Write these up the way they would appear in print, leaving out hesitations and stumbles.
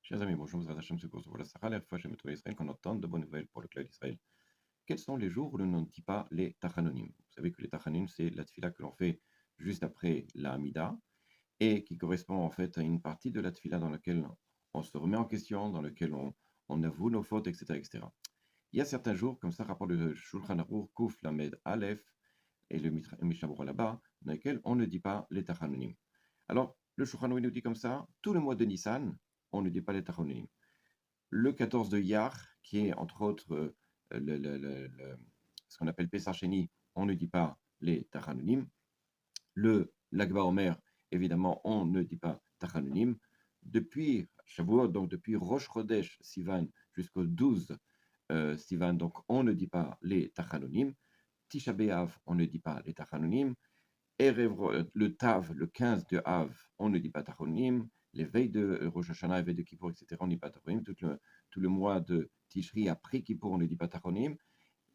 Chers amis, bonjour, vous êtes Hachem Secours. Voilà, Sarah, la fois chez Métro Israël, qu'on entend de bonnes nouvelles pour le clan d'Israël. Quels sont les jours où l'on ne dit pas les Tachanonim? Vous savez que les Tachanonim, c'est la tfila que l'on fait juste après la Hamida et qui correspond en fait à une partie de la tfila dans laquelle on se remet en question, dans laquelle on avoue nos fautes, etc., etc. Il y a certains jours, comme ça, rapport de Shulchan Aruch, Kouf, Lamed, Aleph et le Mishnah Berurah là-bas, dans lesquels on ne dit pas les Tachanonim. Alors, le Shulchan Aruch nous dit comme ça, tout le mois de Nissan, on ne dit pas les Tachanonim. Le 14 de Iyar, qui est entre autres ce qu'on appelle Pessah Sheni, on ne dit pas les Tachanonim. Le Lag Omer, évidemment, on ne dit pas Tachanonim. Depuis Shavuot, donc depuis Rosh Chodesh Sivan jusqu'au 12 Sivan, donc on ne dit pas les Tachanonim. Tisha B'Av, on ne dit pas les Tachanonim. Le Tav, le 15 de Av, on ne dit pas Tachanonim. Les veilles de Rosh Hashanah, les veilles de Kippour, etc., on ne dit pas Tachanonim. Tout le mois de Tishri après Kippour, on ne dit pas Tachanonim.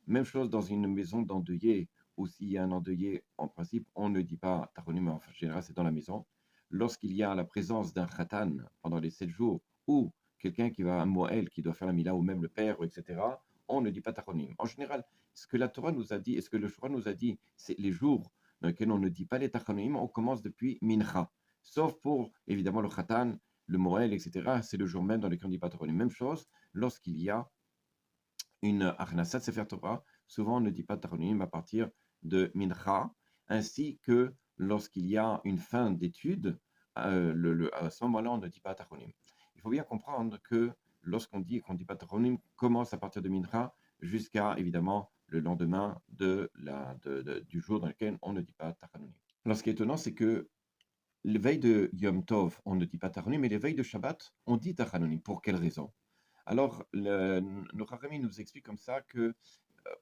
Même chose dans une maison d'endeuillé, ou s'il y a un endeuillé, en principe, on ne dit pas Tachanonim, mais en général, c'est dans la maison. Lorsqu'il y a la présence d'un Khatan pendant les 7 jours, ou quelqu'un qui va à un Moël, qui doit faire la Mila, ou même le père, etc., on ne dit pas Tachanonim. En général, ce que la Torah nous a dit, et ce que le Shura nous a dit, c'est les jours dans lesquels on ne dit pas les Tachanonim, on commence depuis Mincha. Sauf pour, évidemment, le Khatan, le Moël, etc., c'est le jour même dans lequel on ne dit pas Tachanonim. Même chose lorsqu'il y a une Achnasat Sefer Torah, souvent on ne dit pas Tachanonim à partir de Mincha, ainsi que lorsqu'il y a une fin d'étude, à ce moment-là, on ne dit pas Tachanonim. Il faut bien comprendre que lorsqu'on dit qu'on ne dit pas Tachanonim, commence à partir de Mincha jusqu'à, évidemment, le lendemain du jour dans lequel on ne dit pas Tachanonim. Alors, ce qui est étonnant, c'est que les veilles de Yom Tov, on ne dit pas Tachanonim, mais les veilles de Shabbat, on dit Tachanonim. Pour quelle raison? Alors, nos Chachamim nous expliquent comme ça que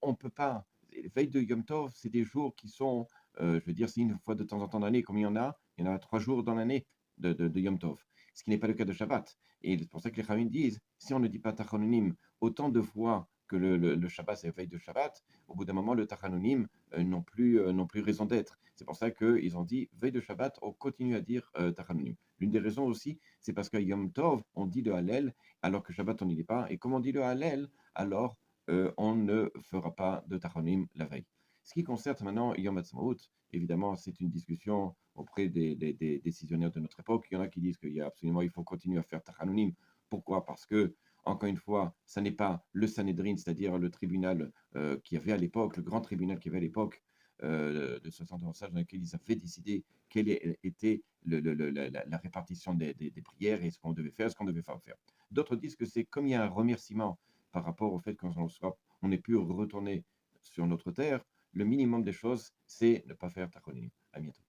on ne peut pas. Les veilles de Yom Tov, c'est des jours qui sont, je veux dire, c'est une fois de temps en temps dans l'année. Combien il y en a? Il y en a 3 jours dans l'année de Yom Tov, ce qui n'est pas le cas de Shabbat. Et c'est pour ça que les Chachamim disent, si on ne dit pas Tachanonim autant de fois que le Shabbat, c'est la veille de Shabbat, au bout d'un moment, le Tachanonim n'ont plus raison d'être. C'est pour ça qu'ils ont dit, veille de Shabbat, on continue à dire Tachanonim. L'une des raisons aussi, c'est parce qu'à Yom Tov, on dit le Hallel, alors que Shabbat, on n'y est pas. Et comme on dit le Hallel, alors on ne fera pas de Tachanonim la veille. Ce qui concerne maintenant Yom Ha'atzmaut, évidemment, c'est une discussion auprès des décisionnaires de notre époque. Il y en a qui disent il faut continuer à faire Tachanonim. Pourquoi? Parce que, encore une fois, ça n'est pas le Sanhedrin, c'est-à-dire le tribunal qui avait à l'époque, le grand tribunal qui avait à l'époque de 71 sages, dans lequel ils avaient décidé quelle était la répartition des prières et ce qu'on devait faire, ce qu'on devait pas faire. D'autres disent que c'est comme il y a un remerciement par rapport au fait qu'on ait pu retourner sur notre terre, le minimum des choses, c'est ne pas faire Tachanonim. À bientôt.